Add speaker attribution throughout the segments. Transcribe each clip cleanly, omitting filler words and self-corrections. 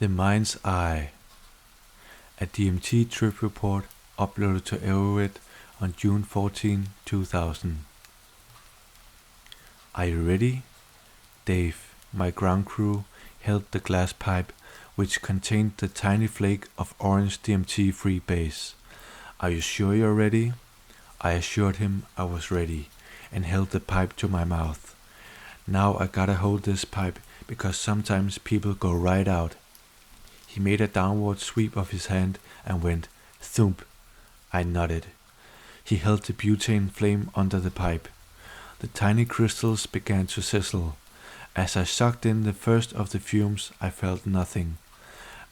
Speaker 1: The Mind's Eye, a DMT trip report uploaded to Erotic on June 14, 2000. Are you ready? Dave, my ground crew, held the glass pipe which contained the tiny flake of orange DMT-free base. Are you sure you're ready? I assured him I was ready and held the pipe to my mouth. Now I gotta hold this pipe because sometimes people go right out. He made a downward sweep of his hand and went thump. I nodded. He held the butane flame under the pipe. The tiny crystals began to sizzle. As I sucked in the first of the fumes, I felt nothing.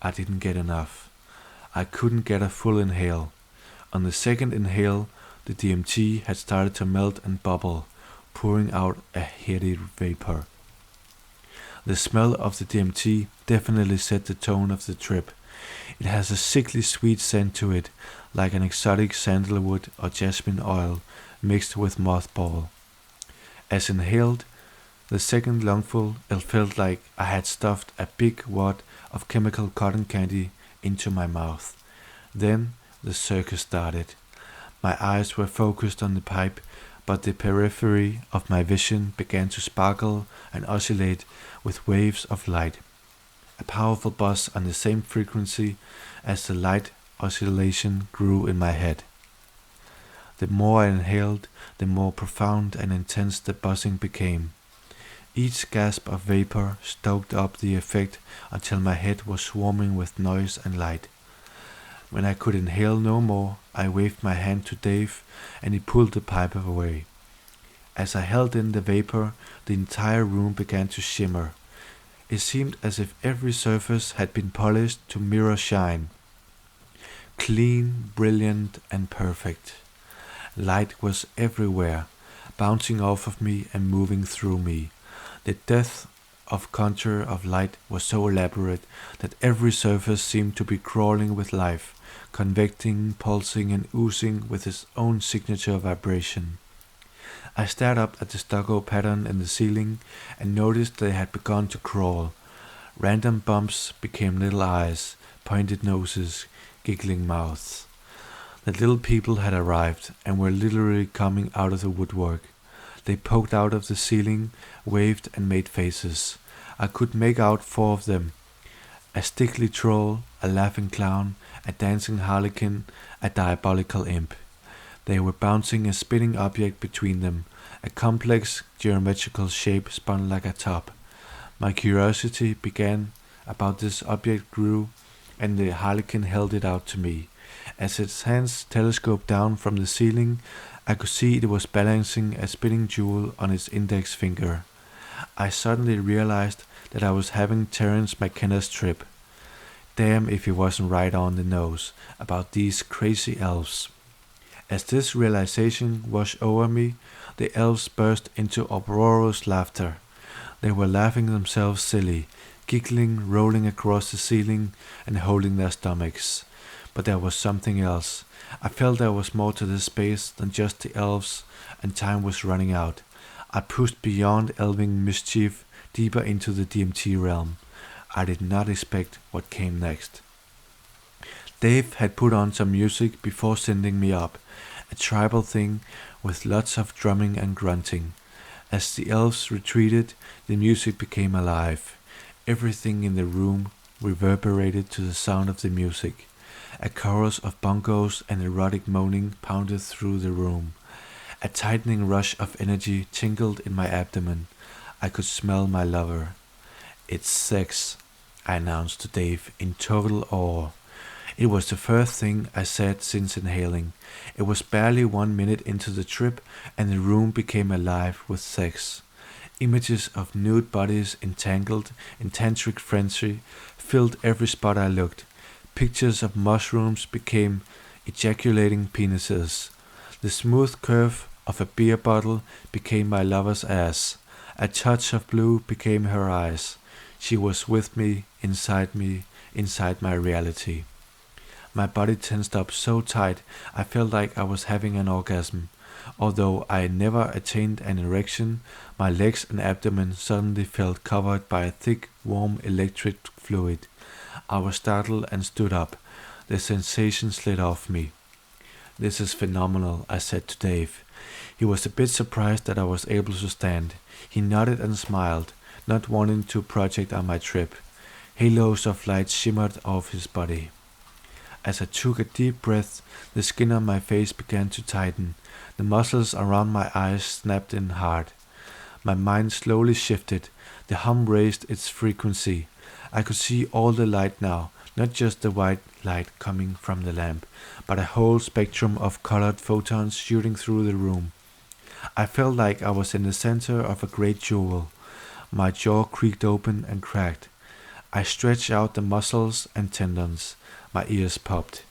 Speaker 1: I didn't get enough. I couldn't get a full inhale. On the second inhale, the DMT had started to melt and bubble, pouring out a heady vapor. The smell of the DMT definitely set the tone of the trip. It has a sickly sweet scent to it, like an exotic sandalwood or jasmine oil mixed with mothball. As inhaled, the second lungful, it felt like I had stuffed a big wad of chemical cotton candy into my mouth. Then the circus started. My eyes were focused on the pipe, but the periphery of my vision began to sparkle and oscillate with waves of light. A powerful buzz on the same frequency as the light oscillation grew in my head. The more I inhaled, the more profound and intense the buzzing became. Each gasp of vapor stoked up the effect until my head was swarming with noise and light. When I could inhale no more, I waved my hand to Dave and he pulled the pipe away. As I held in the vapor, the entire room began to shimmer. It seemed as if every surface had been polished to mirror shine. Clean, brilliant, and perfect. Light was everywhere, bouncing off of me and moving through me. The depth of contour of light was so elaborate that every surface seemed to be crawling with life, convecting, pulsing, and oozing with its own signature vibration. I stared up at the stucco pattern in the ceiling and noticed they had begun to crawl. Random bumps became little eyes, pointed noses, giggling mouths. The little people had arrived and were literally coming out of the woodwork. They poked out of the ceiling, waved and made faces. I could make out 4 of them. A stickly troll, a laughing clown, a dancing harlequin, a diabolical imp. They were bouncing a spinning object between them. A complex geometrical shape spun like a top. My curiosity began about this object grew, and the harlequin held it out to me. As its hands telescoped down from the ceiling, I could see it was balancing a spinning jewel on its index finger. I suddenly realized that I was having Terence McKenna's trip. Damn if he wasn't right on the nose about these crazy elves. As this realization washed over me, the elves burst into uproarious laughter. They were laughing themselves silly, giggling, rolling across the ceiling, and holding their stomachs. But there was something else. I felt there was more to this space than just the elves, and time was running out. I pushed beyond elving mischief, deeper into the DMT realm. I did not expect what came next. Dave had put on some music before sending me up, a tribal thing with lots of drumming and grunting. As the elves retreated, the music became alive. Everything in the room reverberated to the sound of the music. A chorus of bongos and erotic moaning pounded through the room. A tightening rush of energy tingled in my abdomen. I could smell my lover. "It's sex," I announced to Dave in total awe. It was the first thing I said since inhaling. It was barely 1 minute into the trip and the room became alive with sex. Images of nude bodies entangled in tantric frenzy filled every spot I looked. Pictures of mushrooms became ejaculating penises. The smooth curve of a beer bottle became my lover's ass. A touch of blue became her eyes. She was with me, inside my reality. My body tensed up so tight I felt like I was having an orgasm. Although I never attained an erection, my legs and abdomen suddenly felt covered by a thick, warm electric fluid. I was startled and stood up. The sensation slid off me. "This is phenomenal," I said to Dave. He was a bit surprised that I was able to stand. He nodded and smiled, not wanting to project on my trip. Halos of light shimmered off his body. As I took a deep breath, the skin on my face began to tighten. The muscles around my eyes snapped in hard. My mind slowly shifted. The hum raised its frequency. I could see all the light now, not just the white light coming from the lamp, but a whole spectrum of colored photons shooting through the room. I felt like I was in the center of a great jewel. My jaw creaked open and cracked. I stretched out the muscles and tendons. My ears popped.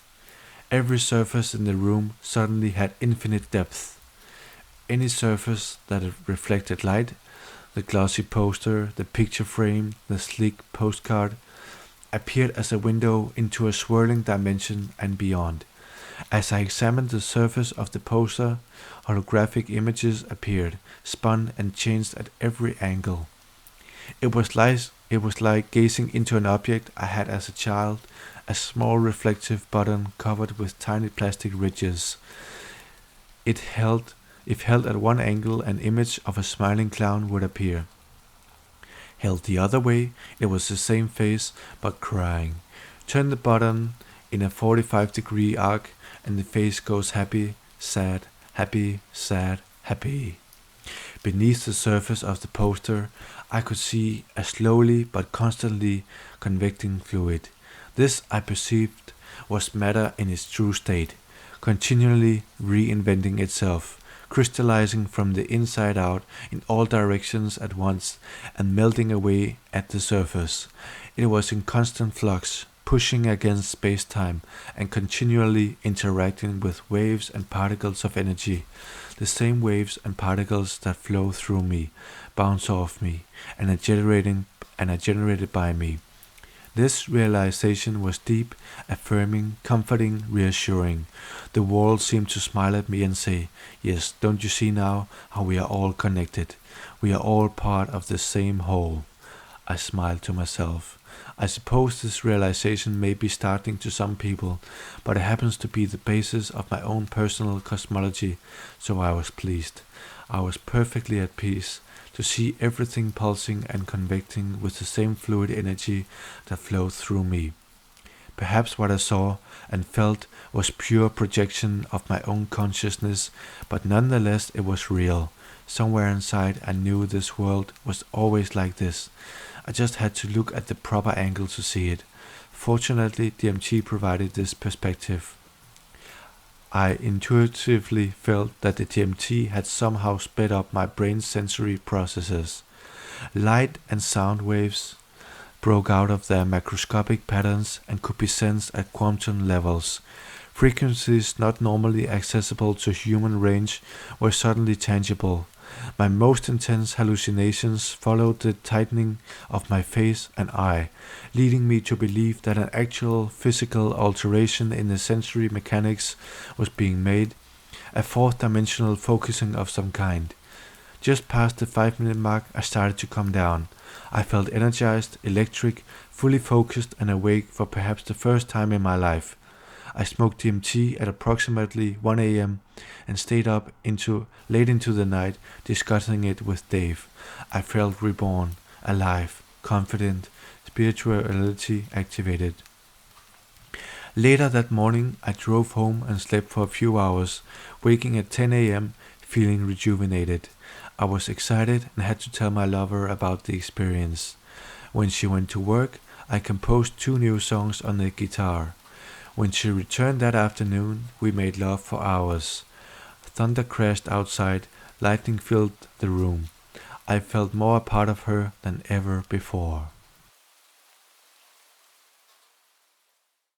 Speaker 1: Every surface in the room suddenly had infinite depth. Any surface that reflected light, the glossy poster, the picture frame, the sleek postcard, appeared as a window into a swirling dimension and beyond. As I examined the surface of the poster, holographic images appeared, spun and changed at every angle. It was like gazing into an object I had as a child, a small reflective button covered with tiny plastic ridges. If held at one angle, an image of a smiling clown would appear. Held the other way, it was the same face, but crying. Turn the button in a 45-degree arc, and the face goes happy, sad, happy, sad, happy. Beneath the surface of the poster, I could see a slowly but constantly convecting fluid. This, I perceived, was matter in its true state, continually reinventing itself, crystallizing from the inside out in all directions at once and melting away at the surface. It was in constant flux, pushing against space-time and continually interacting with waves and particles of energy, the same waves and particles that flow through me, bounce off me, and are generated by me. This realization was deep, affirming, comforting, reassuring. The world seemed to smile at me and say, "Yes, don't you see now how we are all connected? We are all part of the same whole." I smiled to myself. I suppose this realization may be startling to some people, but it happens to be the basis of my own personal cosmology, so I was pleased. I was perfectly at peace to see everything pulsing and convecting with the same fluid energy that flowed through me. Perhaps what I saw and felt was pure projection of my own consciousness, but nonetheless it was real. Somewhere inside I knew this world was always like this. I just had to look at the proper angle to see it. Fortunately, DMT provided this perspective. I intuitively felt that the DMT had somehow sped up my brain's sensory processes. Light and sound waves broke out of their macroscopic patterns and could be sensed at quantum levels. Frequencies not normally accessible to human range were suddenly tangible. My most intense hallucinations followed the tightening of my face and eye, leading me to believe that an actual physical alteration in the sensory mechanics was being made, a fourth-dimensional focusing of some kind. Just past the 5-minute mark, I started to come down. I felt energized, electric, fully focused and awake for perhaps the first time in my life. I smoked DMT at approximately 1 a.m. and stayed up late into the night discussing it with Dave. I felt reborn, alive, confident, spirituality activated. Later that morning, I drove home and slept for a few hours, waking at 10 a.m. feeling rejuvenated. I was excited and had to tell my lover about the experience. When she went to work, I composed 2 new songs on the guitar. When she returned that afternoon, we made love for hours. Thunder crashed outside, lightning filled the room. I felt more a part of her than ever before.